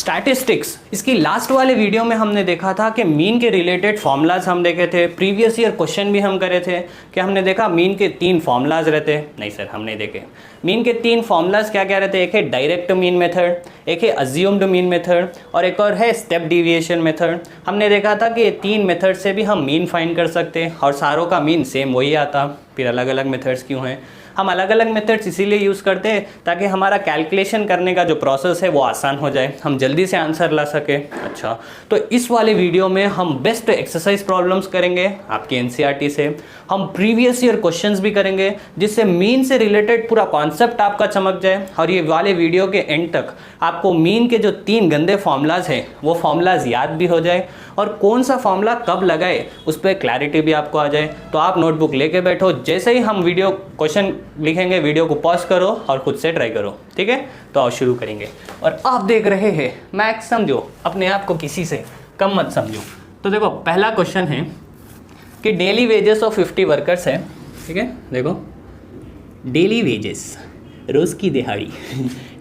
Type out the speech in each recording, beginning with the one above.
Statistics, इसकी last वाले video में हमने देखा था कि मीन के रिलेटेड फॉर्मूलाज हम देखे थे, प्रीवियस ईयर क्वेश्चन भी हम करे थे कि हमने देखा मीन के 3 फॉर्मूलाज रहते। नहीं सर, हम नहीं देखे। मीन के 3 फॉर्मूलाज क्या क्या रहते हैं? एक है डायरेक्ट मीन मेथड, एक है अज्यूम्ड मीन मेथड और एक और है स्टेप डिविएशन मेथड। हमने देखा था कि ये 3 मेथड से भी हम मीन फाइंड कर सकते हैं और सारों का मीन सेम वही आता। फिर अलग अलग मेथड्स क्यों हैं? हम अलग अलग मेथड्स इसीलिए यूज़ करते हैं ताकि हमारा कैलकुलेशन करने का जो प्रोसेस है वो आसान हो जाए, हम जल्दी से आंसर ला सके। अच्छा, तो इस वाले वीडियो में हम बेस्ट एक्सरसाइज प्रॉब्लम्स करेंगे आपकी एनसीईआरटी से। हम प्रीवियस ईयर क्वेश्चंस भी करेंगे जिससे मीन से रिलेटेड पूरा कॉन्सेप्ट आपका चमक जाए और ये वाले वीडियो के एंड तक आपको मीन के जो 3 गंदे फॉर्मूलाज हैं वो फॉर्मूलाज याद भी हो जाए और कौन सा फॉर्मूला कब लगाए उस पर क्लैरिटी भी आपको आ जाए। तो आप नोटबुक लेके बैठो, जैसे ही हम वीडियो क्वेश्चन लिखेंगे वीडियो को पॉज करो और खुद से ट्राई करो, ठीक है? तो आओ शुरू करेंगे। और आप देख रहे हैं मैथ्स समझो, अपने आप को किसी से कम मत समझो। तो देखो पहला क्वेश्चन है कि डेली वेजेस ऑफ 50 वर्कर्स है, ठीक है? देखो डेली वेजेस, रोज़ की दिहाड़ी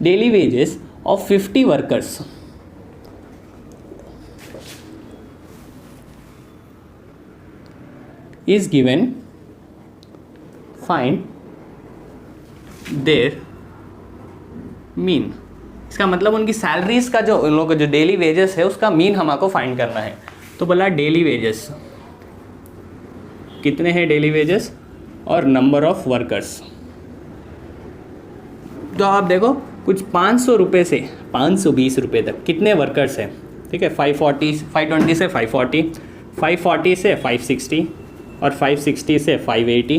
daily wages of 50 workers is given, find their mean। इसका मतलब उनकी सैलरीज का जो उन लोगों का जो डेली वेजेस है उसका मीन हमको फाइंड करना है। तो बोला डेली वेजेस कितने हैं, डेली वेजेस और नंबर ऑफ वर्कर्स। तो आप देखो कुछ 500 रुपये से 520 रुपये तक कितने वर्कर्स हैं, ठीक है? 520 से 540, 540 से 560 और 560 से 580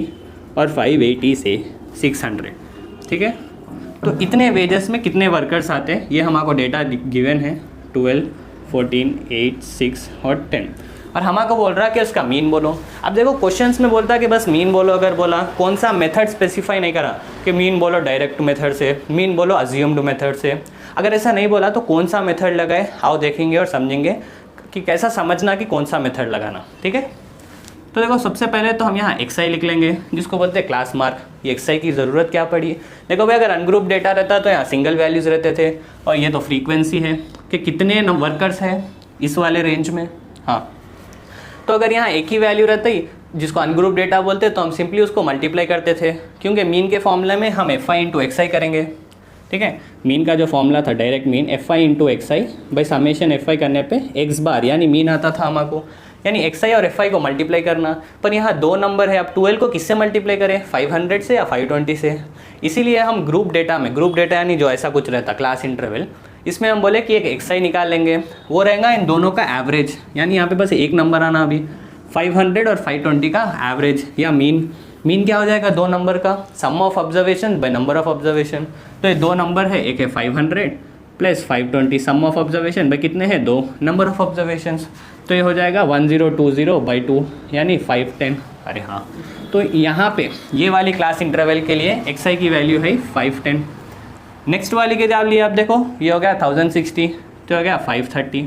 और 580 से 600, ठीक है? तो इतने वेजेस में कितने वर्कर्स आते हैं ये हमको डेटा गिवन है 12, 14, 8, 6 और 10 और हमको बोल रहा है कि उसका मीन बोलो। अब देखो क्वेश्चंस में बोलता है कि बस मीन बोलो, अगर बोला कौन सा मेथड स्पेसिफाई नहीं करा कि मीन बोलो डायरेक्ट मेथड से, मीन बोलो अज्यूम्ड मेथड से। अगर ऐसा नहीं बोला तो कौन सा मेथड लगाए, आओ देखेंगे और समझेंगे कि कैसा समझना कि कौन सा मेथड लगाना, ठीक है? तो देखो सबसे पहले तो हम यहाँ XI लिख लेंगे जिसको बोलते हैं क्लास मार्क। ये XI की ज़रूरत क्या पड़ी? देखो भाई अगर अनग्रुप डेटा रहता तो यहाँ सिंगल वैल्यूज़ रहते थे और ये तो फ्रीक्वेंसी है कि कितने वर्कर्स हैं इस वाले रेंज में। हाँ, तो अगर यहाँ एक ही वैल्यू रहता ही जिसको अनग्रुप डेटा बोलते तो हम सिंपली उसको मल्टीप्लाई करते थे, क्योंकि मीन के फॉर्मूले में हम FI इंटू XI करेंगे, ठीक है? मीन का जो फॉर्मूला था direct mean FI into XI by summation FI करने पे x बार यानी मीन आता था हमको, यानी XI और FI को मल्टीप्लाई करना। पर यहाँ 2 नंबर है, अब 12 को किससे मल्टीप्लाई करें, 500 से या 520 से? इसीलिए हम ग्रुप डेटा में, ग्रुप डेटा यानी जो ऐसा कुछ रहता क्लास इंटरवल, इसमें हम बोले कि एक XI निकाल लेंगे, वो रहेगा इन दोनों का एवरेज, यानी यहाँ पे बस एक नंबर आना अभी 500 और 520 का एवरेज या मीन। मीन क्या हो जाएगा? 2 नंबर का sum of observation by number of observation. तो ये 2 नंबर है, एक है 500 plus 520, sum of observation by कितने हैं? 2 नंबर ऑफ ऑब्जर्वेशंस। तो ये हो जाएगा 1020/2 यानी 510। अरे हाँ, तो यहाँ पे ये वाली क्लास इंटरवल के लिए XI की वैल्यू है 510। नेक्स्ट वाली के जवाब लिए आप देखो, ये हो गया 1060, तो हो गया 530।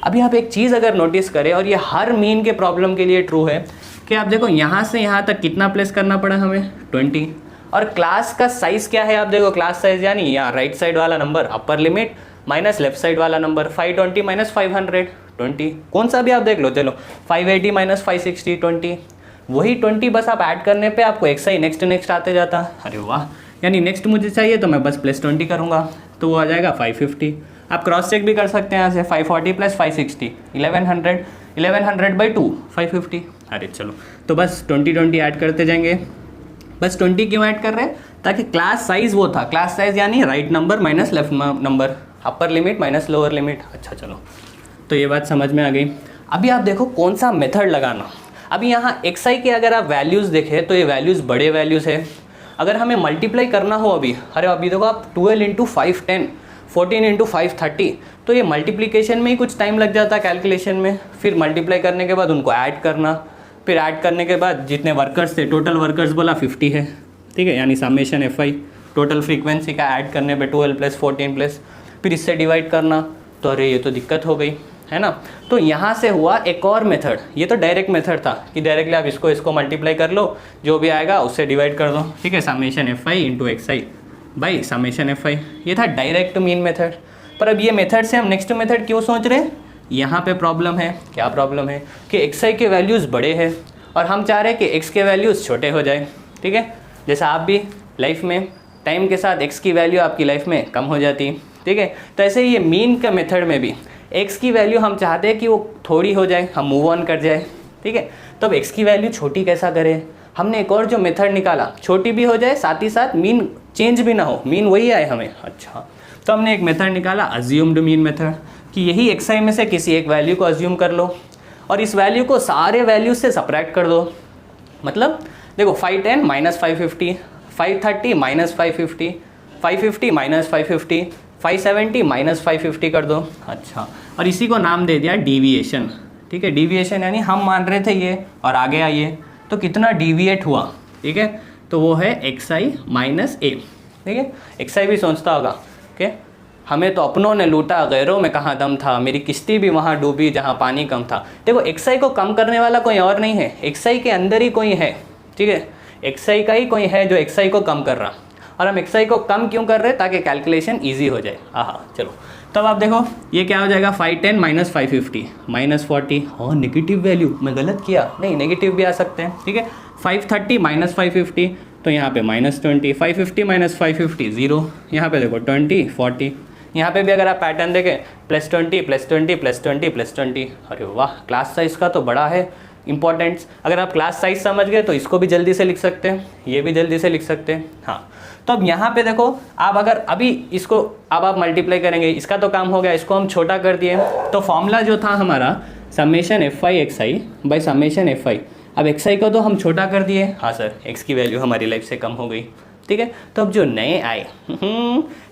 अभी आप एक चीज़ अगर नोटिस करें, और ये हर मीन के प्रॉब्लम के लिए ट्रू है, कि आप देखो यहाँ से यहाँ तक कितना प्लेस करना पड़ा हमें? 20। और क्लास का साइज़ क्या है? आप देखो क्लास साइज यानी यहाँ राइट साइड वाला number upper limit minus left side वाला नंबर 520 माइनस 500 20। कौन सा भी आप देख लो, चलो 580 माइनस 560 20, वही 20 बस आप ऐड करने पे आपको XI नेक्स्ट आते जाता। अरे वाह, यानी नेक्स्ट मुझे चाहिए तो मैं बस प्लस 20 करूँगा तो वो आ जाएगा 550। आप क्रॉस चेक भी कर सकते हैं यहाँ से, 540 प्लस 560 1100/2 550। अरे चलो, तो बस 20 ऐड करते जाएंगे। बस 20 क्यों ऐड कर रहे हैं? ताकि क्लास साइज वो था, क्लास साइज यानी right number minus left number, upper limit minus lower limit. अच्छा चलो, तो ये बात समझ में आ गई। अभी आप देखो कौन सा मेथड लगाना। अभी यहाँ XI के अगर आप वैल्यूज़ देखें तो ये वैल्यूज़ बड़े वैल्यूज़ है। अगर हमें मल्टीप्लाई करना हो अभी, अरे अभी देखो आप 12 इंटू 510, 14 इंटू 530, तो ये मल्टीप्लिकेशन में ही कुछ टाइम लग जाता है कैलकुलेशन में। फिर मल्टीप्लाई करने के बाद उनको ऐड करना, फिर ऐड करने के बाद जितने वर्कर्स थे, टोटल वर्कर्स बोला 50 है, ठीक है? यानी समेशन FI टोटल फ्रीक्वेंसी का ऐड करने पे 12 प्लस 14 प्लस, फिर इससे डिवाइड करना। तो अरे ये तो दिक्कत हो गई, है ना? तो यहाँ से हुआ एक और मेथड। ये तो डायरेक्ट मेथड था कि डायरेक्टली आप इसको मल्टीप्लाई कर लो, जो भी आएगा उससे डिवाइड कर दो, ठीक है? Summation FI into XI by summation FI, ये था डायरेक्ट मीन मेथड। पर अब ये मेथड से हम नेक्स्ट मेथड क्यों सोच रहे हैं, यहाँ पे प्रॉब्लम है। क्या प्रॉब्लम है कि एक्स आई के वैल्यूज़ बड़े हैं और हम चाह रहे हैं कि एक्स के वैल्यूज़ छोटे हो जाए। ठीक है, जैसा आप भी लाइफ में टाइम के साथ एक्स की वैल्यू आपकी लाइफ में कम हो जाती। ठीक है, तो ऐसे ही ये मीन का मेथड में भी एक्स की वैल्यू हम चाहते हैं कि वो थोड़ी हो जाए, हम मूव ऑन कर जाए। ठीक है, तो अब एक्स की वैल्यू छोटी कैसा करें, हमने एक और जो मेथड निकाला, छोटी भी हो जाए साथ ही साथ मीन चेंज भी ना हो, मीन वही आए हमें। अच्छा, तो हमने एक मेथड निकाला अज्यूम्ड मीन मेथड, कि यही एक्स आई में से किसी एक वैल्यू को अज्यूम कर लो और इस वैल्यू को सारे वैल्यू से सब्ट्रैक्ट कर दो। मतलब देखो 510 माइनस 550, 530 माइनस 550, 550 माइनस 550, 570 माइनस 550 कर दो। अच्छा, और इसी को नाम दे दिया डेविएशन। ठीक है, डेविएशन यानी हम मान रहे थे ये और आगे आइए तो कितना डेविएट हुआ। ठीक है, तो वो है एक्स आई माइनस ए। ठीक है, एक्स आई भी सोचता होगा कि हमें तो अपनों ने लूटा, गैरों में कहाँ दम था, मेरी किश्ती भी वहाँ डूबी जहाँ पानी कम था। देखो एक्स आई को कम करने वाला कोई और नहीं है, एक्स आई के अंदर ही कोई है। ठीक है, एक्स आई का ही कोई है जो एक्स आई को कम कर रहा, और हम एक्स आई को कम क्यों कर रहे हैं, ताकि कैलकुलेशन ईजी हो जाए। हाँ चलो, तब आप देखो ये क्या हो जाएगा, 510 माइनस 550 माइनस 40। हाँ नेगेटिव वैल्यू, मैं गलत किया, नहीं नेगेटिव भी आ सकते हैं। ठीक है, 530 माइनस 550, तो यहाँ पे माइनस 20, 550 माइनस 550 0, यहाँ पे देखो 20 40, यहाँ पे भी अगर आप पैटर्न देखें +20 +20 +20 +20। अरे वाह, क्लास साइज का तो बड़ा है इंपॉर्टेंस। अगर आप क्लास साइज समझ गए तो इसको भी जल्दी से लिख सकते हैं, ये भी जल्दी से लिख सकते हैं। हाँ, तो अब यहाँ पे देखो आप अगर अभी इसको अब आप मल्टीप्लाई करेंगे, इसका तो काम हो गया, इसको हम छोटा कर दिए, तो फॉर्मूला जो था हमारा summation F I x I by summation F I. अब एक्स आई को तो हम छोटा कर दिए, हाँ सर, एक्स की वैल्यू हमारी लाइफ से कम हो गई। ठीक है, तो अब जो नए आए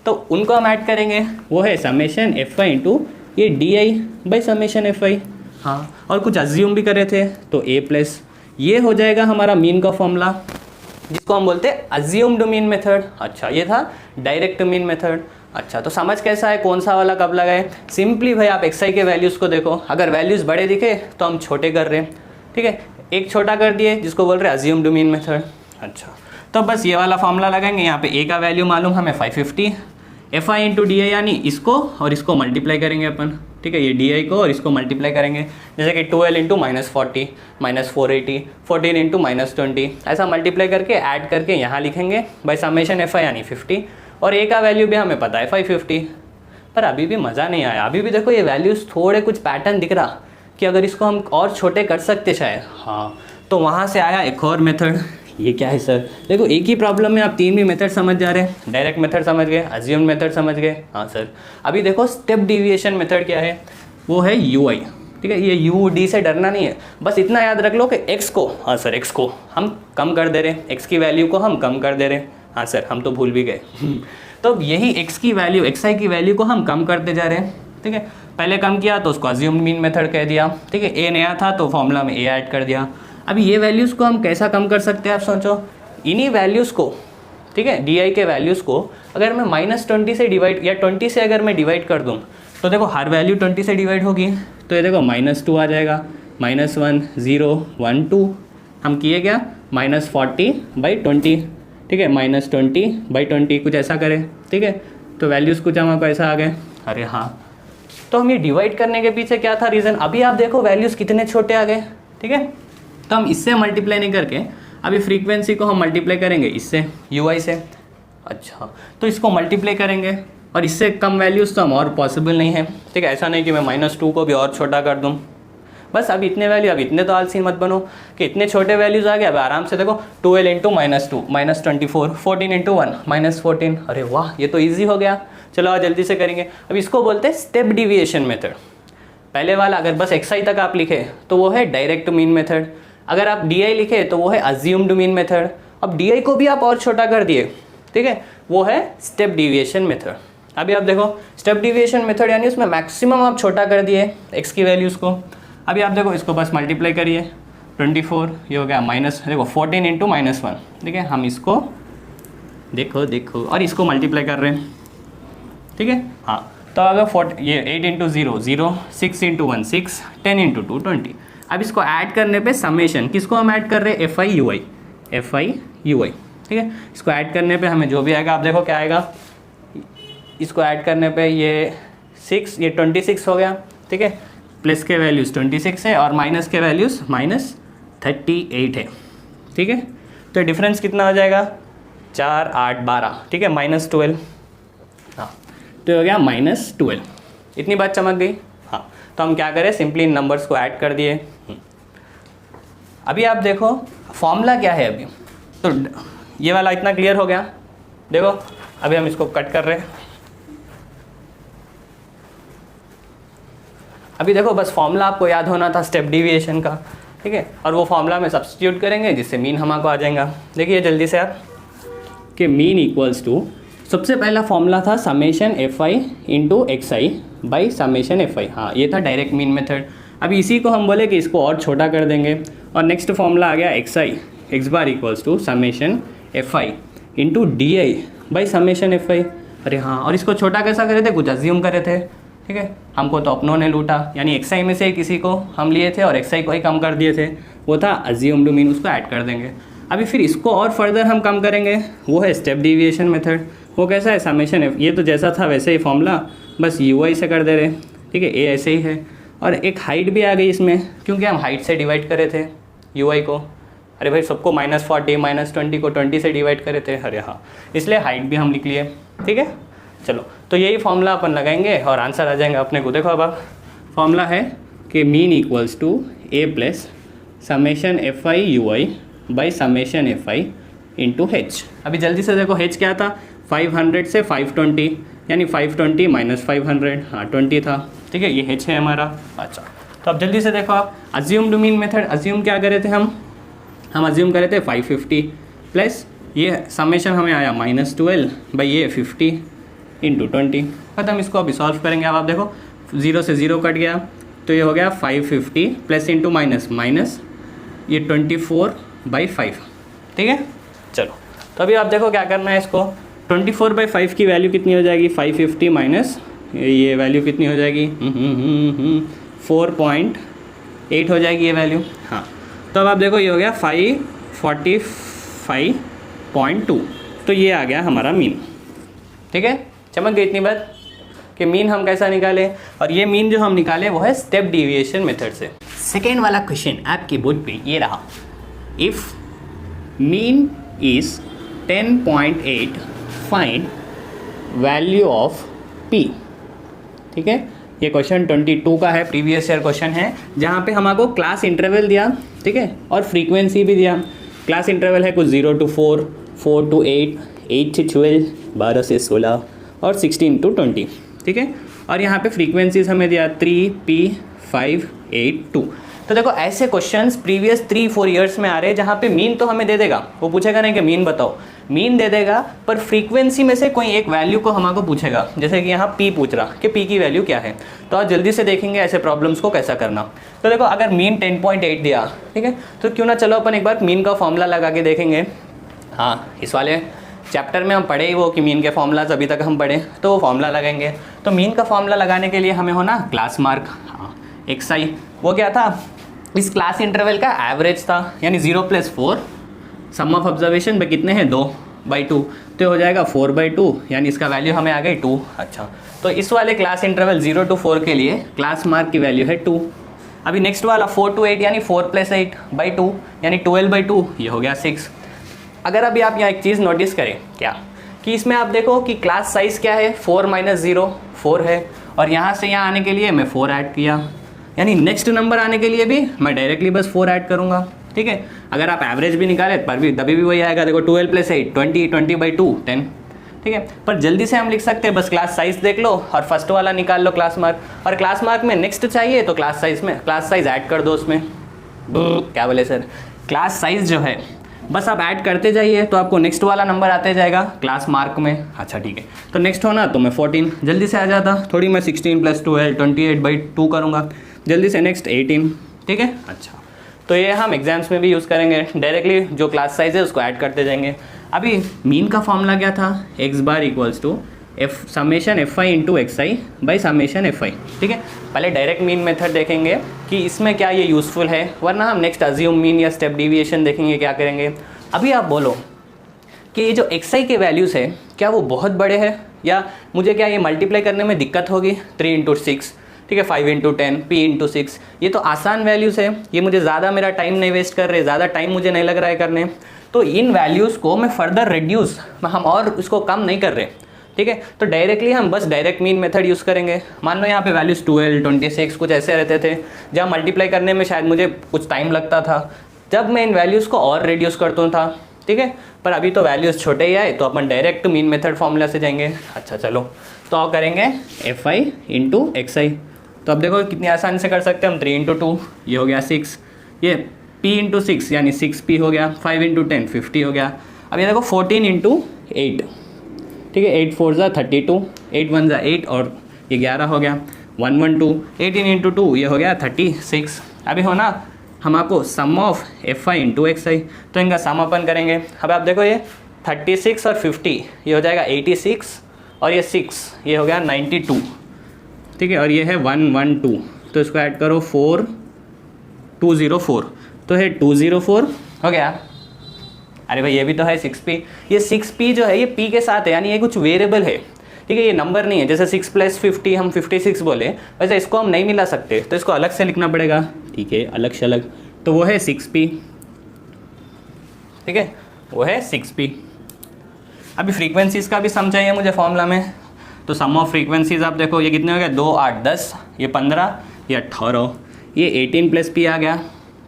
तो उनको हम ऐड करेंगे, वो है समेशन एफ आई इंटू ये D I by summation F I. हाँ, और कुछ अज्यूम भी करे थे तो ए प्लस, ये हो जाएगा हमारा मीन का फॉर्मूला, जिसको हम बोलते हैं अज्यूम्ड मीन मेथड। अच्छा, ये था डायरेक्ट मीन मेथड। अच्छा, तो समझ कैसा है, कौन सा वाला कब लगाए। सिंपली भाई आप एक्स आई के वैल्यूज़ को देखो, अगर वैल्यूज़ बड़े दिखे तो हम छोटे कर रहे हैं। ठीक है, एक छोटा कर दिए जिसको बोल रहे हैं अज्यूम्ड मीन मेथड। अच्छा, तो बस ये वाला फॉर्मूला लगाएंगे, यहाँ पे ए का वैल्यू मालूम हमें 550, F I into D I यानी इसको और इसको मल्टीप्लाई करेंगे अपन। ठीक है, ये डी आई को और इसको मल्टीप्लाई करेंगे, जैसे कि 12 into minus 40 minus 480, 14 into minus 20, ऐसा मल्टीप्लाई करके ऐड करके यहाँ लिखेंगे बाई समेशन एफ आई यानी 50, और ए का वैल्यू भी हमें पता है 550। पर अभी भी मज़ा नहीं आया, अभी भी देखो ये वैल्यूज़ थोड़े कुछ पैटर्न दिख रहा कि अगर इसको हम और छोटे कर सकते शायद। हाँ, तो वहाँ से आया एक और मेथड, ये क्या है सर, देखो एक ही प्रॉब्लम में आप तीन भी मेथड समझ जा रहे हैं। डायरेक्ट मेथड समझ गए, अज्यूम मेथड समझ गए। हाँ सर, अभी देखो स्टेप डिविएशन मेथड क्या है, वो है यू आई। ठीक है, ये यू डी से डरना नहीं है, बस इतना याद रख लो कि एक्स को, हाँ सर, एक्स को हम कम कर दे रहे हैं, एक्स की वैल्यू को हम कम कर दे रहे हैं। हाँ सर, हम तो भूल भी गए। तो यही एक्स की वैल्यू, एक्स आई की वैल्यू को हम कम करते जा रहे हैं। ठीक है, पहले कम किया तो उसको अज्यूम्ड मीन मेथड कह दिया। ठीक है, ए नया था तो फॉर्मूला में ए ऐड कर दिया। अभी ये वैल्यूज़ को हम कैसा कम कर सकते हैं, आप सोचो, इन्हीं वैल्यूज़ को, ठीक है, डी आई के वैल्यूज़ को अगर मैं -20 से डिवाइड या 20 से अगर मैं डिवाइड कर दूँ तो देखो हर वैल्यू 20 से डिवाइड होगी, तो ये देखो -2 आ जाएगा, -1 0 1 2, हम किए क्या, -40/20। ठीक है, -20/20 कुछ ऐसा करें। ठीक है, तो वैल्यूज़ कुछ हमारे को ऐसा आ गए। अरे हाँ, तो हम ये डिवाइड करने के पीछे क्या था रीज़न, अभी आप देखो वैल्यूज़ कितने छोटे आ गए। ठीक है, तो हम इससे मल्टीप्लाई नहीं करके अभी फ्रीक्वेंसी को हम मल्टीप्लाई करेंगे इससे, यू आई से। अच्छा, तो इसको मल्टीप्लाई करेंगे और इससे कम वैल्यूज़ तो हम और पॉसिबल नहीं है। ठीक है, ऐसा नहीं कि मैं -2 को भी और छोटा कर दूँ, बस अब इतने वैल्यू, अब इतने तो आलसी मत बनो कि इतने छोटे वैल्यूज़ आ गए। अब आराम से देखो 12 इंटू -2 -24, 14 इंटू 1 -14। अरे वाह, ये तो ईजी हो गया। चलो आज जल्दी से करेंगे। अब इसको बोलते हैं स्टेप डिविएशन मेथड। पहले वाला अगर बस एक्स आई तक आप लिखे तो वो है डायरेक्ट मीन मेथड, अगर आप डी आई लिखे तो वो है अज्यूम्ड मीन मेथड। अब डी आई को भी आप और छोटा कर दिए, ठीक है, वो है स्टेप डिविएशन मेथड। अभी आप देखो स्टेप डिविएशन मेथड यानी उसमें मैक्सिमम आप छोटा कर दिए एक्स की वैल्यूज़ को। अभी आप देखो इसको बस मल्टीप्लाई करिए, 24 ये हो गया माइनस, देखो 14 इंटू -1। ठीक है, हम इसको देखो और इसको मल्टीप्लाई कर रहे हैं। ठीक है, हाँ, तो अगर ये 8 इंटू 0 0, 6 इंटू 1 6, 10 इंटू 2 20। अब इसको ऐड करने पे समेशन, किसको हम ऐड कर रहे हैं, एफ आई यू आई। ठीक है, इसको ऐड करने पे हमें जो भी आएगा, आप देखो क्या आएगा, इसको ऐड करने पे ये 6, ये 26 हो गया, ठीक है, प्लस के वैल्यूज़ 26 है और माइनस के वैल्यूज़ -38 है, ठीक है। तो डिफरेंस कितना हो जाएगा, 4, 8, 12, ठीक है, -12, हाँ, तो हो गया -12। इतनी बात चमक गई। हाँ, तो हम क्या करें, सिंपली इन नंबर्स को ऐड कर दिए। अभी आप देखो फॉर्मूला क्या है अभी, तो ये वाला इतना क्लियर हो गया। देखो अभी हम इसको कट कर रहे हैं। अभी देखो बस फॉर्मूला आपको याद होना था स्टेप डेविएशन का, ठीक है, और वो फॉर्मूला में सब्स्टिट्यूट करेंगे जिससे मीन हमको आ जाएगा। देखिए जल्दी से आप कि मीन इक्वल्स टू, सबसे पहला फॉर्मूला था summation FI into XI by summation FI। हाँ, ये था डायरेक्ट मीन मेथड। अभी इसी को हम बोले कि इसको और छोटा कर देंगे और नेक्स्ट फॉर्मूला आ गया XI, x bar equals to summation FI into DI by summation FI। अरे हाँ, और इसको छोटा कैसा करे थे, कुछ अज्यूम करे थे, ठीक है, हमको तो अपनों ने लूटा, यानी XI में से किसी को हम लिए थे और XI को ही कम कर दिए थे, वो था अज्यूम्ड मीन, उसको ऐड कर देंगे। अभी फिर इसको और फर्दर हम कम करेंगे, वो है स्टेप डेविएशन मेथड। वो कैसा है, समेशन F, ये तो जैसा था वैसे ही फॉर्मूला, बस UI से कर दे रहे, ठीक है, A ऐसे ही है, और एक हाइट भी आ गई इसमें, क्योंकि हम हाइट से डिवाइड करे थे UI को। अरे भाई सबको -40 -20 को 20 से डिवाइड करे थे, अरे हाँ, इसलिए हाइट भी हम लिख लिए, ठीक है। चलो, तो यही फॉर्मूला अपन लगाएंगे और आंसर आ जाएगा अपने को। देखो अब आप फॉर्मूला है कि mean equals to A plus summation FI UI by summation FI into H। अभी जल्दी से देखो H क्या था, 500 से 520, यानी 520 माइनस 500, हाँ 20 था, ठीक है, ये H है हमारा। अच्छा, तो अब जल्दी से देखो आप अज्यूम्ड मीन मेथड, अज्यूम क्या करे थे हम अज्यूम करे थे 550 प्लस ये समेशन हमें आया -12 बाई ये 50 इंटू 20, खत्म। इसको अभी सॉल्व करेंगे। अब आप देखो 0 से 0 कट गया, तो ये हो गया 550 प्लस इंटू माइनस ये 24/5, ठीक है। चलो, तो अभी आप देखो क्या करना है, इसको 24/5 की वैल्यू कितनी हो जाएगी, 550 माइनस ये वैल्यू कितनी हो जाएगी, 4.8 हो जाएगी ये वैल्यू। हाँ, तो अब आप देखो ये हो गया 545.2, तो ये आ गया हमारा मीन, ठीक है। चमक गई इतनी बात कि मीन हम कैसा निकाले, और ये मीन जो हम निकाले वो है स्टेप डेविएशन मेथड से। सेकेंड वाला क्वेश्चन आपकी बोर्ड पे ये रहा, if mean is 10.8 find value of P, ठीक है। ये क्वेश्चन 22 का है, प्रीवियस ईयर क्वेश्चन है, जहाँ पे हमको क्लास इंटरवल दिया, ठीक है, और फ्रीक्वेंसी भी दिया। क्लास इंटरवल है कुछ 0 to 4, 4 to 8, 8 to 12, 12 से 16 और 16 to 20, ठीक है। और यहाँ पे फ्रीक्वेंसीज हमें दिया 3, P, 5, 8, 2। तो देखो ऐसे क्वेश्चंस प्रीवियस 3-4 ईयर्स में आ रहे हैं जहाँ पे मीन तो हमें दे देगा, वो पूछेगा नहीं कि मीन बताओ, मीन दे देगा, पर फ्रीक्वेंसी में से कोई एक वैल्यू को हमको पूछेगा, जैसे कि यहाँ P पूछ रहा कि P की वैल्यू क्या है। तो आज जल्दी से देखेंगे ऐसे प्रॉब्लम्स को कैसा करना। तो देखो अगर मीन 10.8 दिया, ठीक है, तो क्यों ना चलो अपन एक बार मीन का फॉर्मूला लगा के देखेंगे। हाँ, इस वाले चैप्टर में हम पढ़े ही वो कि मीन के फॉर्मूलाज अभी तक हम पढ़े, तो वो फॉर्मूला लगाएंगे। तो मीन का फॉर्मूला लगाने के लिए हमें होना क्लास मार्क, हाँ XI, वो क्या था, इस क्लास इंटरवल का एवरेज था, यानी 0 + 4, सम ऑफ ऑब्जर्वेशन में कितने हैं 2/2, तो हो जाएगा 4/2, यानी इसका वैल्यू हमें आ गई 2। अच्छा, तो इस वाले क्लास इंटरवल 0 to 4 के लिए क्लास मार्क की वैल्यू है 2। अभी नेक्स्ट वाला 4 to 8 यानी 4 + 8/2 यानी 12/2, ये हो गया 6। अगर अभी आप यहाँ एक चीज़ नोटिस करें क्या, कि इसमें आप देखो कि क्लास साइज़ क्या है, 4 - 0 4 है, और यहाँ से यहाँ आने के लिए मैं 4 ऐड किया, यानी नेक्स्ट नंबर आने के लिए भी मैं डायरेक्टली बस 4 ऐड करूँगा, ठीक है। अगर आप एवरेज भी निकाले पर भी तभी भी वही आएगा। देखो 12 + 8 20, 20/2 10, ठीक है। पर जल्दी से हम लिख सकते हैं, बस क्लास साइज़ देख लो और फर्स्ट वाला निकाल लो क्लास मार्क, और क्लास मार्क में नेक्स्ट चाहिए तो क्लास साइज़ में क्लास साइज़ ऐड कर दो उसमें। क्या बोले सर, क्लास साइज़ जो है बस आप ऐड करते जाइए तो आपको नेक्स्ट वाला नंबर आते जाएगा क्लास मार्क में। अच्छा ठीक है, तो नेक्स्ट होना तो मैं 14 जल्दी से आ जाता, थोड़ी मैं 16 + 12 28/2 करूँगा, जल्दी से नेक्स्ट 18, ठीक है। अच्छा, तो ये हम एग्जाम्स में भी यूज़ करेंगे, डायरेक्टली जो क्लास साइज है उसको ऐड करते जाएंगे। अभी मीन का फॉर्मूला क्या था, x bar equals to summation FI into XI by summation FI, ठीक है। पहले डायरेक्ट मीन मेथड देखेंगे कि इसमें क्या ये यूज़फुल है, वरना हम नेक्स्ट अज्यूम मीन या स्टेप डेविएशन देखेंगे क्या करेंगे। अभी आप बोलो कि ये जो XI के वैल्यूज़ है क्या वो बहुत बड़े हैं या मुझे क्या ये मल्टीप्लाई करने में दिक्कत होगी, 3 इंटू 6, ठीक है, 5 इंटू 10, p इंटू 6, ये तो आसान वैल्यूज़ है, ये मुझे ज़्यादा मेरा टाइम नहीं वेस्ट कर रहे, ज़्यादा टाइम मुझे नहीं लग रहा है करने। तो इन वैल्यूज़ को मैं फर्दर रिड्यूस, हम और इसको कम नहीं कर रहे, ठीक है। तो डायरेक्टली हम बस डायरेक्ट मीन मेथड यूज़ करेंगे। मान लो यहाँ पे वैल्यूज़ 12, 26 कुछ ऐसे रहते थे, जहाँ मल्टीप्लाई करने में शायद मुझे कुछ टाइम लगता था, जब मैं इन वैल्यूज़ को और रिड्यूस करता था, ठीक है। पर अभी तो वैल्यूज़ छोटे ही आए, तो अपन डायरेक्ट मीन मेथड फॉर्मूला से जाएंगे। अच्छा चलो, तो करेंगे fi इंटू xi। तो अब देखो कितनी आसानी से कर सकते हैं हम, 3 इंटू 2 ये हो गया 6, ये p इंटू 6 यानी 6p हो गया, 5 इंटू 10 50 हो गया। अब ये देखो 14 इंटू 8, ठीक है, 8 4 ज़ा 32, 8 1 ज़ा 8 और ये 11 हो गया, 112, 18 इंटू 2 ये हो गया 36। अभी हो ना हम आपको सम ऑफ fi इंटू xi, तो इनका सम अपन करेंगे। अब आप देखो ये 36 और 50 ये हो जाएगा 86 और ये 6 ये हो गया 92, ठीक है, और ये है 112, तो इसको ऐड करो 4 204, तो है 204 हो गया। अरे भाई ये भी तो है 6p, ये 6p जो है ये p के साथ है, यानी ये कुछ वेरिएबल है, ठीक है, ये नंबर नहीं है। जैसे 6 + 50 हम 56 बोले, वैसे इसको हम नहीं मिला सकते, तो इसको अलग से लिखना पड़ेगा, ठीक है, अलग से अलग। तो वो है 6p, ठीक है, वो है 6p। अभी फ्रीक्वेंसीज़ का भी सम चाहिए मुझे फॉर्मूला में, तो सम ऑफ फ्रीक्वेंसीज़ आप देखो ये कितने हो गए, 2 8 10, ये 15, ये 18, ये 18 + p आ गया,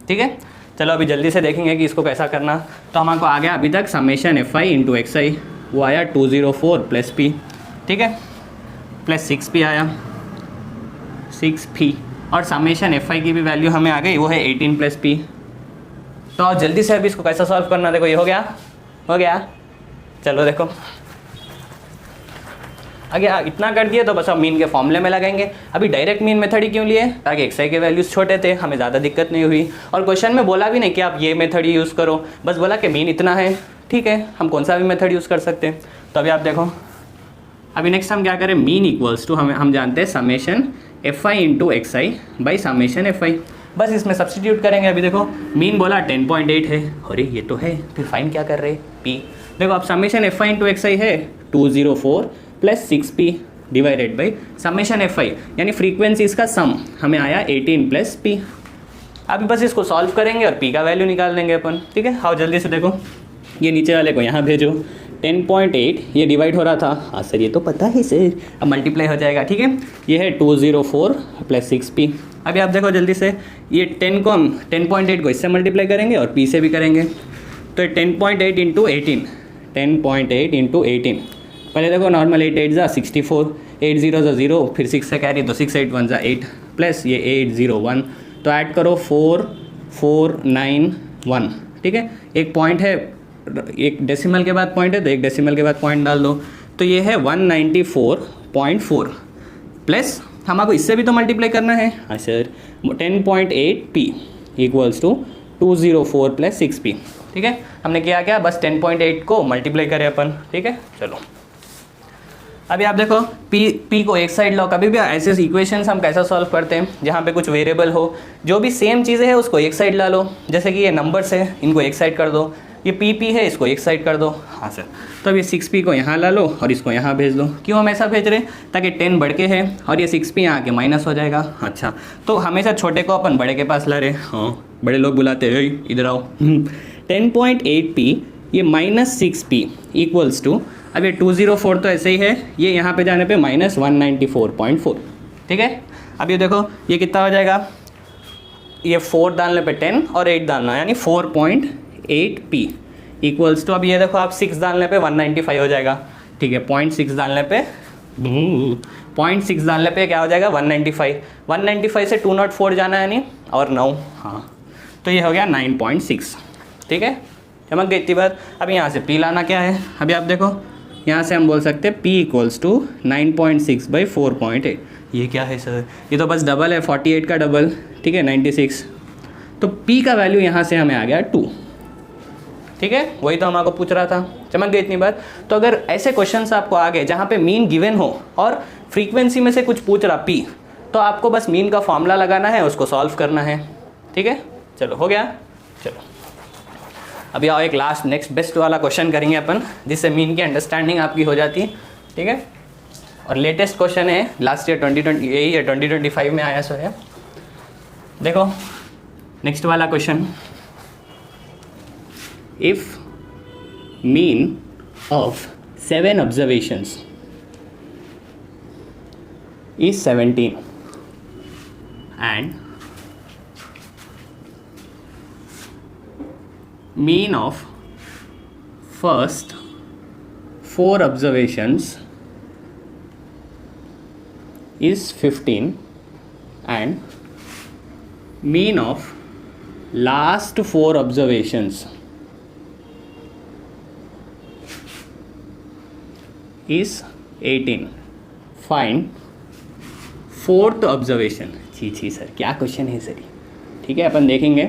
ठीक है। चलो अभी जल्दी से देखेंगे कि इसको कैसा करना। तो हमारे को आ गया अभी तक समेशन fi इंटू xi, वो आया 204 + p, ठीक है, प्लस 6p आया, 6p, और समेशन fi की भी वैल्यू हमें आ गई, वो है 18 + p। तो जल्दी से अभी इसको कैसा सॉल्व करना, देखो ये हो गया, चलो देखो आगे इतना कर दिए, तो बस अब मीन के फॉर्मूले में लगाएंगे। अभी डायरेक्ट मीन मेथड ही क्यों लिए, ताकि xi के वैल्यूज़ छोटे थे, हमें ज़्यादा दिक्कत नहीं हुई, और क्वेश्चन में बोला भी नहीं कि आप ये मेथड ही यूज़ करो, बस बोला कि मीन इतना है, ठीक है, हम कौन सा भी मेथड यूज़ कर सकते हैं। तो अभी आप देखो, अभी नेक्स्ट हम क्या करें, मीन इक्वल्स टू हम जानते हैं summation fi into xi by summation fi, बस इसमें सब्सटीट्यूट करेंगे। अभी देखो मीन बोला 10.8 है, अरे ये तो है, फिर फाइन क्या कर रहे p, देखो अब समेशन fi इंटू xi है 204 + 6p divided by summation fi, यानी फ्रीक्वेंसीज का सम हमें आया 18 + p। अभी बस इसको सॉल्व करेंगे और p का वैल्यू निकाल देंगे अपन, ठीक है। हाँ जल्दी से देखो, ये नीचे वाले को यहाँ भेजो, 10.8 ये डिवाइड हो रहा था, हाँ सर ये तो पता है सर, अब मल्टीप्लाई हो जाएगा, ठीक है। ये है 204 + 6p। अभी आप देखो जल्दी से, ये 10 को हम 10.8 को इससे मल्टीप्लाई करेंगे और p से भी करेंगे, तो 10.8 इंटू 18, 10.8 इंटू 18, पहले देखो नॉर्मल 8 8 ज़ा 64, 8 0 ज़ा 0, फिर 6 से कैरी, तो 6 8 1 ज़ा 8, प्लस ये 8 0 1, तो ऐड करो 4 4 9 1, ठीक है। एक पॉइंट है, एक डेसिमल के बाद पॉइंट है, तो एक डेसिमल के बाद पॉइंट डाल दो, तो ये है 194.4, प्लस हमको इससे भी तो मल्टीप्लाई करना है, हाँ sir, 10.8p equals to 204 + 6p, ठीक है। हमने किया क्या, बस 10.8 को मल्टीप्लाई करें अपन, ठीक है। चलो अभी आप देखो p को एक साइड लो, कभी भी ऐसे इक्वेशंस हम कैसा सॉल्व करते हैं, जहाँ पे कुछ वेरिएबल हो, जो भी सेम चीज़ें हैं उसको एक साइड ला लो, जैसे कि ये नंबर्स है इनको एक साइड कर दो, ये p है इसको एक साइड कर दो, हाँ सर। तो अब ये 6p को यहाँ ला लो और इसको यहाँ भेज दो। क्यों हम ऐसा भेज रहे, ताकि 10 बढ़ के है और ये 6p यहाँ के माइनस हो जाएगा। अच्छा, तो हमेशा छोटे को अपन बड़े के पास ला रहे, हाँ बड़े लोग बुलाते हैं इधर आओ। 10.8p ये -6p इक्वल्स टू, अब ये 204 तो ऐसे ही है, ये यहाँ पे जाने पे -194.4, ठीक है। अब ये देखो ये कितना हो जाएगा, ये 4 डालने पे 10 और 8 डालना, यानी 4.8p इक्वल्स टू, अब ये देखो आप 6 डालने पे 195 हो जाएगा, ठीक है। 0.6 डालने पे 0.6 डालने पे क्या हो जाएगा 195 से 204 जाना है यानी, और 9, हाँ, तो ये हो गया 9.6, ठीक है। चमक गई इतनी बात। अब यहाँ से p लाना क्या है, अभी आप देखो यहाँ से हम बोल सकते हैं p इक्वल्स टू 9.6 / 4.8, ये क्या है सर, ये तो बस डबल है, 48 का डबल, ठीक है 96, तो p का वैल्यू यहाँ से हमें आ गया 2, ठीक है। वही तो हम आपको पूछ रहा था, चमक गई इतनी बात। तो अगर ऐसे क्वेश्चंस आपको आ गए जहाँ पे मीन गिवन हो और फ्रीक्वेंसी में से कुछ पूछ रहा p, तो आपको बस मीन का फॉर्मूला लगाना है, उसको सॉल्व करना है, ठीक है। चलो हो गया। चलो अभी आओ एक लास्ट नेक्स्ट बेस्ट वाला क्वेश्चन करेंगे अपन, जिससे मीन की अंडरस्टैंडिंग आपकी हो जाती है, ठीक है। और लेटेस्ट क्वेश्चन है लास्ट ईयर 2020, यही है 2025 में आया सो है। देखो नेक्स्ट वाला question, if mean of 7 observations is 17 and mean of first 4 observations is 15 and mean of last 4 observations is 18, find 4th observation। छी सर क्या क्वेश्चन है सर, ठीक है अपन देखेंगे।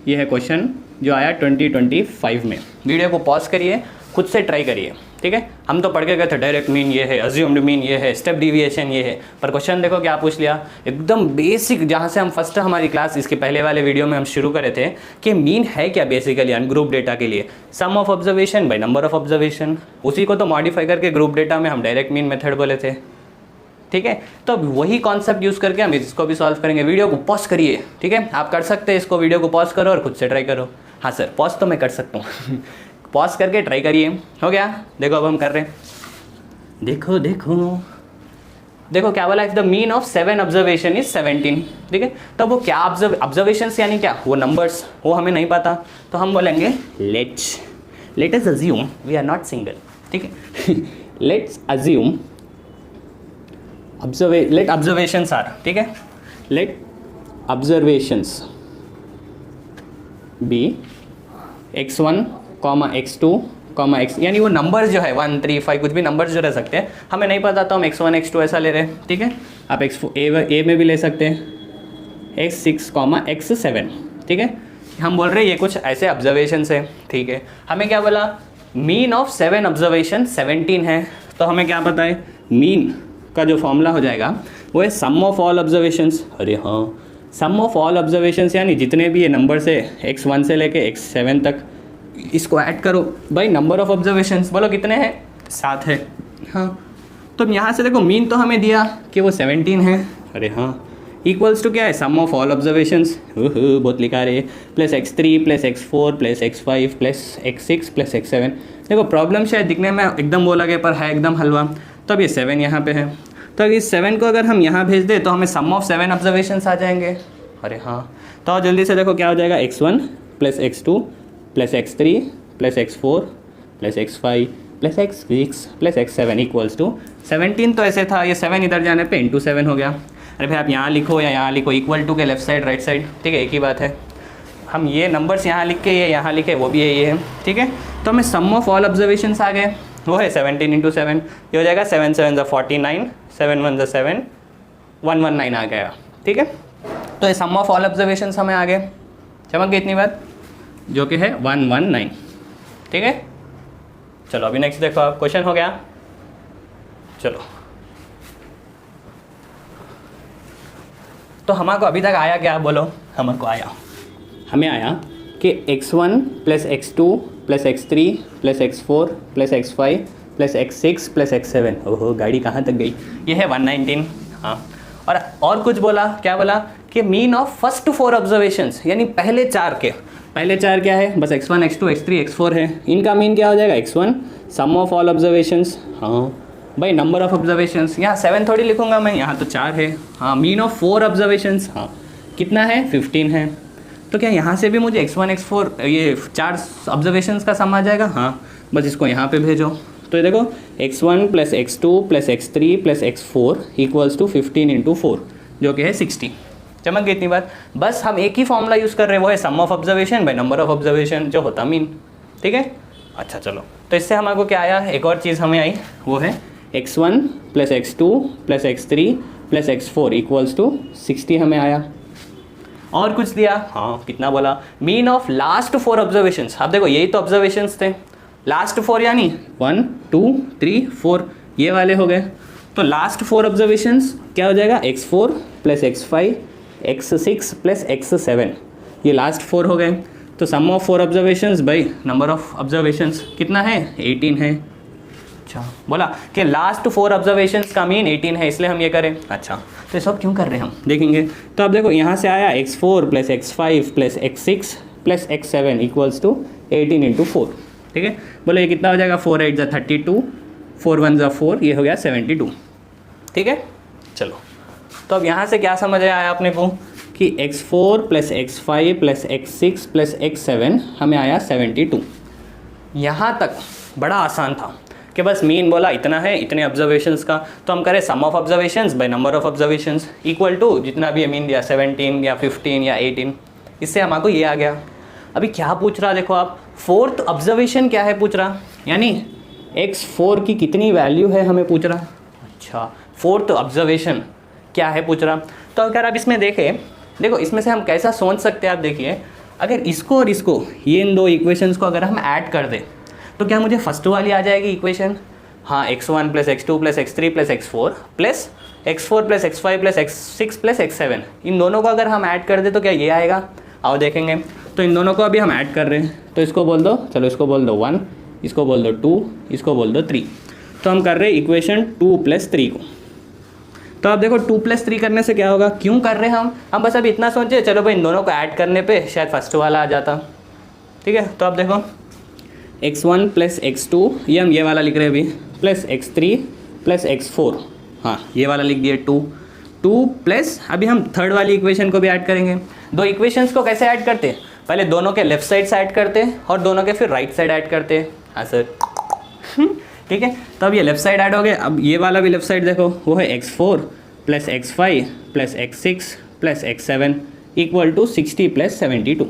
ये है क्वेश्चन जो आया 2025 में। वीडियो को पॉज करिए, खुद से ट्राई करिए, ठीक है। हम तो पढ़ के गए थे डायरेक्ट मीन ये है, अज्यूम्ड मीन ये है, स्टेप डिविएशन ये है, पर क्वेश्चन देखो क्या पूछ लिया, एकदम बेसिक, जहाँ से हम फर्स्ट हमारी क्लास इसके पहले वाले वीडियो में हम शुरू करे थे कि मीन है क्या बेसिकली अनग्रुप डेटा के लिए, sum of observation by number of observation. उसी को तो मॉडिफाई करके ग्रुप डेटा में हम डायरेक्ट मीन मेथड बोले थे, ठीक है। तो वही कॉन्सेप्ट यूज़ करके हम इसको भी सॉल्व करेंगे। वीडियो को पॉज करिए, ठीक है, आप कर सकते हैं इसको, वीडियो को पॉज करो और खुद से ट्राई करो। हाँ सर पॉज तो मैं कर सकता हूँ पॉज करके ट्राई करिए, हो गया। देखो अब हम कर रहे हैं, देखो देखो देखो क्या बोला, if the mean of 7 observation is 17, ठीक है। तो वो क्या ऑब्जर्वेशंस यानी क्या, वो नंबर्स, वो हमें नहीं पता, तो हम बोलेंगे let us assume we are not single, ठीक है let's assume let observations are, ठीक है, late observations B x1, x2, x, यानी वो नंबर्स जो है 1, 3, 5 कुछ भी नंबर्स जो रह सकते हैं, हमें नहीं पता तो हम x1, x2 ऐसा ले रहे हैं, ठीक है। आप ए में भी ले सकते हैं x6, x7, ठीक है। हम बोल रहे हैं ये कुछ ऐसे ऑब्जर्वेशंस है, ठीक है। हमें क्या बोला, मीन ऑफ 7 ऑब्जर्वेशन 17 है, तो हमें क्या पता है, मीन का जो फॉर्मूला हो जाएगा वो है सम ऑफ ऑल ऑब्जर्वेशंस। अरे हाँ, सम ऑफ ऑल ऑब्जर्वेशंस यानी जितने भी ये नंबर्स है x1 से लेके x7 तक, इसको ऐड करो बाई नंबर ऑफ ऑब्जर्वेशंस। बोलो कितने हैं, 7 है। हाँ, तो यहाँ से देखो मीन तो हमें दिया कि वो 17 है। अरे हाँ, इक्वल्स टू क्या है, सम ऑफ ऑल ऑब्जर्वेशंस, बहुत लिखा रहे, plus x3 plus x4 plus x5 plus x6 plus x7। देखो प्रॉब्लम शायद दिखने में एकदम वो लगे, पर है एकदम हलवा। तो अब ये 7 यहाँ पे है, तो इस 7 को अगर हम यहाँ भेज दें तो हमें सम ऑफ 7 ऑब्जर्वेशंस आ जाएंगे। अरे हाँ, तो जल्दी से देखो क्या हो जाएगा, x1 plus x2 plus x3 plus x4 plus x5 plus x6 plus x7 equals to 17। तो ऐसे था, ये 7 इधर जाने पे इंटू 7 हो गया। अरे भाई आप यहाँ लिखो या यहाँ लिखो, इक्वल टू के लेफ्ट साइड राइट साइड, ठीक है, एक ही बात है। हम ये नंबर्स यहाँ लिख के ये यहाँ लिखे, वो भी यही है, ठीक है। तो हमें सम ऑफ ऑल ऑब्जर्वेशंस आ गए, वो है 17 इंटू 7, ये हो जाएगा 7 7 ज़ा 49, 7 1 ज़ा 7, 119 आ गया, ठीक है। तो ये सम ऑफ ऑल ऑब्जर्वेशंस हमें आ गए, चमक गई इतनी बात, जो कि है 119, ठीक है। चलो अभी नेक्स्ट देखो आप, क्वेश्चन हो गया। चलो तो हमारे को अभी तक आया क्या, बोलो हमारे को आया, हमें आया कि x1 plus x2 plus x3 plus x4 plus x5 plus x6 plus x7। ओहो गाड़ी कहाँ तक गई, ये है 119। हाँ, और कुछ बोला, क्या बोला कि मीन ऑफ फर्स्ट 4 ऑब्जर्वेशंस, यानी पहले 4 के, पहले 4 क्या है, बस x1 x2 x3 x4 है, इनका मीन क्या हो जाएगा, x1 some of all observations, हाँ भाई नंबर ऑफ ऑब्जर्वेशंस, यहाँ 7 थोड़ी लिखूंगा मैं, यहाँ तो 4 है। हाँ, मीन ऑफ 4 ऑब्जर्वेशंस, हाँ कितना है, 15 है। तो क्या यहाँ से भी मुझे x1 x4 ये 4 ऑब्जर्वेशंस का सम आ जाएगा, हाँ बस इसको यहाँ पे भेजो। तो ये देखो x1 plus x2 plus x3 plus x4 equals to 15 into 4, जो कि है 60। चमक गई इतनी बात, बस हम एक ही फॉर्मूला यूज़ कर रहे हैं, वो है sum of observation by number of observation, जो होता मीन, ठीक है। अच्छा चलो, तो इससे हमारे को क्या आया, एक और चीज़ हमें आई, वो है x1 plus x2 plus x3 plus x4 equals to 60 हमें आया। और कुछ दिया, हाँ कितना बोला, मीन ऑफ लास्ट 4 ऑब्जर्वेशंस। आप देखो यही तो ऑब्जर्वेशंस थे, लास्ट 4 यानी 1 2 3 4 ये वाले हो गए। तो लास्ट 4 ऑब्जर्वेशंस क्या हो जाएगा, x4 plus x5 x6 plus x7, ये लास्ट 4 हो गए। तो sum of 4 observations by number of observations कितना है, 18 है। अच्छा, बोला कि लास्ट 4 ऑब्जर्वेशंस का मीन 18 है, इसलिए हम ये करें। अच्छा, तो ये सब क्यों कर रहे हैं हम देखेंगे। तो अब देखो यहाँ से आया x4 + x5 + x6 + x7 = 18 × 4, ठीक है। बोले ये कितना हो जाएगा, 4 8 = 32, 4 1 = 4, ये हो गया 72, ठीक है। चलो, तो अब यहाँ से क्या समझ आया अपने को कि x4 + x5 + x6 + x7 हमें आया 72। यहाँ तक बड़ा आसान था कि बस मीन बोला इतना है, इतने ऑब्जर्वेशंस का, तो हम करें sum of observations by number of observations equal to जितना भी मीन दिया 17 या 15 या 18, इससे हमको ये आ गया। अभी क्या पूछ रहा देखो आप, 4th ऑब्जर्वेशन क्या है पूछ रहा, यानी x4 की कितनी वैल्यू है हमें पूछ रहा। अच्छा, 4th ऑब्जर्वेशन क्या है पूछ रहा। तो अगर आप इसमें देखें, देखो इसमें से हम कैसा सोच सकते हैं, आप देखिए अगर इसको और इसको, ये इन दो इक्वेशंस को अगर हम ऐड कर दें तो क्या मुझे फर्स्ट वाली आ जाएगी इक्वेशन। हाँ, x1 + x2 + x3 + x4 + x4 + x5 + x6 + x7, इन दोनों को अगर हम ऐड कर दें तो क्या ये आएगा। आओ देखेंगे। तो इन दोनों को अभी हम ऐड कर रहे हैं, तो इसको बोल दो, चलो इसको बोल दो 1, इसको बोल दो 2, इसको बोल दो 3। तो हम कर रहे हैं इक्वेशन 2 + 3 को। तो अब देखो 2 + 3 करने से क्या होगा, क्यों कर रहे हैं हम बस अभी इतना सोचे, चलो भाई इन दोनों को ऐड करने पे शायद फर्स्ट वाला आ जाता, ठीक है। तो अब देखो x1 + x2, ये हम ये वाला लिख रहे हैं अभी, + x3 + x4, हाँ ये वाला लिख दिए 2 प्लस अभी हम थर्ड वाली इक्वेशन को भी ऐड करेंगे। दो इक्वेशंस को कैसे ऐड करते, पहले दोनों के लेफ्ट साइड से ऐड करते और दोनों के फिर राइट साइड ऐड करते। हाँ सर, ठीक है। तो अब ये लेफ्ट साइड ऐड हो गए, अब ये वाला भी लेफ्ट साइड देखो, वो है x4 + x5 + x6 + x7 = 60 + 72।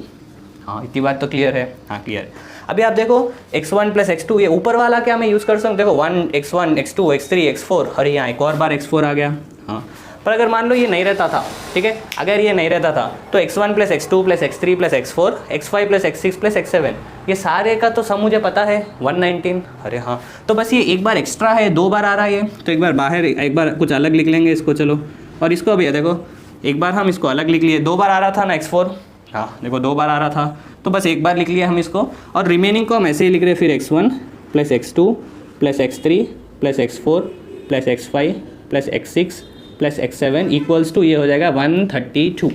हाँ, इतनी बात तो क्लियर है। हाँ क्लियर है। अभी आप देखो x1 + x2, ये ऊपर वाला क्या मैं यूज़ कर सकता हूँ, देखो 1 x1 x2 x3 x4, अरे यहाँ एक और बार x4 आ गया। हाँ, पर अगर मान लो ये नहीं रहता था, ठीक है, अगर ये नहीं रहता था तो x1 + x2 + x3 + x4 x5 + x6 + x7, ये सारे का तो सम मुझे पता है 119। अरे हाँ, तो बस ये एक बार एक्स्ट्रा है, 2 बार आ रहा है ये, तो एक बार बाहर, एक बार कुछ अलग लिख लेंगे इसको। चलो, और इसको भी देखो, एक बार हम इसको अलग लिख लिए, 2 बार आ रहा था ना x4, हाँ देखो 2 बार आ रहा था, तो बस एक बार लिख लिया हम इसको, और रिमेनिंग को हम ऐसे ही लिख रहे, फिर x1 + x2 + x3 + x4 + x5 + x6 + x7 = ये हो जाएगा 132,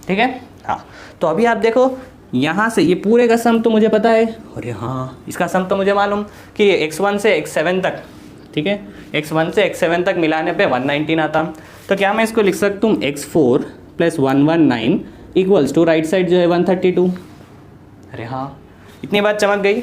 ठीक है। हाँ, तो अभी आप देखो यहाँ से ये पूरे का सम तो मुझे पता है, अरे हाँ इसका सम तो मुझे मालूम कि x1 से x7 तक, ठीक है, x1 से x7 तक मिलाने पे 119 आता। तो क्या मैं इसको लिख सकता हूँ x4 + 119 = राइट साइड जो है 132। अरे हाँ, इतनी बात चमक गई,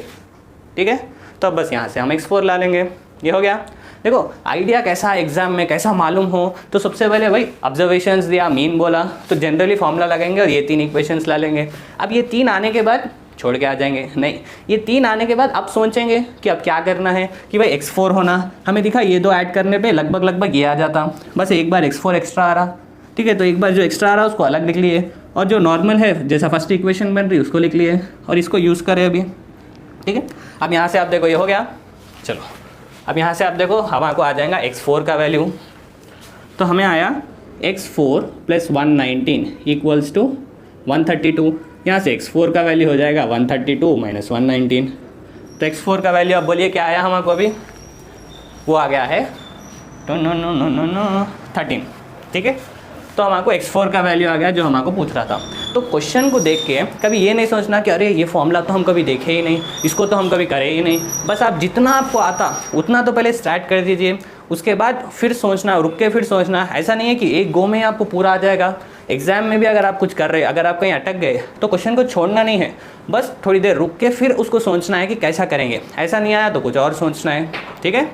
ठीक है। तो अब बस यहाँ से हम x4 ला लेंगे, ये हो गया। देखो आइडिया कैसा एग्जाम में कैसा मालूम हो, तो सबसे पहले भाई ऑब्जर्वेशंस दिया, मीन बोला, तो जनरली फॉर्मूला लगाएंगे और ये 3 इक्वेशंस ला लेंगे। अब ये 3 आने के बाद छोड़ के आ जाएंगे, नहीं, ये 3 आने के बाद अब सोचेंगे कि अब क्या करना है, कि भाई x4 होना हमें दिखा, ये 2 ऐड करने पे लगभग ये आ जाता, बस एक बार x4 एक्स्ट्रा आ रहा, ठीक है। तो एक बार जो एक्स्ट्रा आ रहा है उसको अलग लिख लिए, और जो नॉर्मल है जैसा फर्स्ट इक्वेशन बन रही है उसको लिख लिए, और इसको यूज़ करें अभी, ठीक है। अब यहाँ से आप देखो ये हो गया। चलो, अब यहाँ से आप देखो हमारे आ जाएगा x4 का वैल्यू, तो हमें आया x4 + 119 = 132। यहाँ से x4 का वैल्यू हो जाएगा 132 - 119। तो x4 का वैल्यू अब बोलिए क्या आया हमारे अभी, वो आ गया है 13, ठीक है। तो हमारे x4 का वैल्यू आ गया जो हमारे पूछ रहा था। तो क्वेश्चन को देख के कभी ये नहीं सोचना कि अरे ये फॉर्मूला तो हम कभी देखे ही नहीं, इसको तो हम कभी करे ही नहीं। बस आप जितना आपको आता उतना तो पहले स्टार्ट कर दीजिए, उसके बाद फिर सोचना, रुक के फिर सोचना। ऐसा नहीं है कि एक गो में आपको पूरा आ जाएगा। एग्जाम में भी अगर आप कुछ कर रहे हैं, अगर आप कहीं अटक गए तो क्वेश्चन को छोड़ना नहीं है, बस थोड़ी देर रुक के फिर उसको सोचना है कि कैसा करेंगे। ऐसा नहीं आया तो कुछ और सोचना है, ठीक है।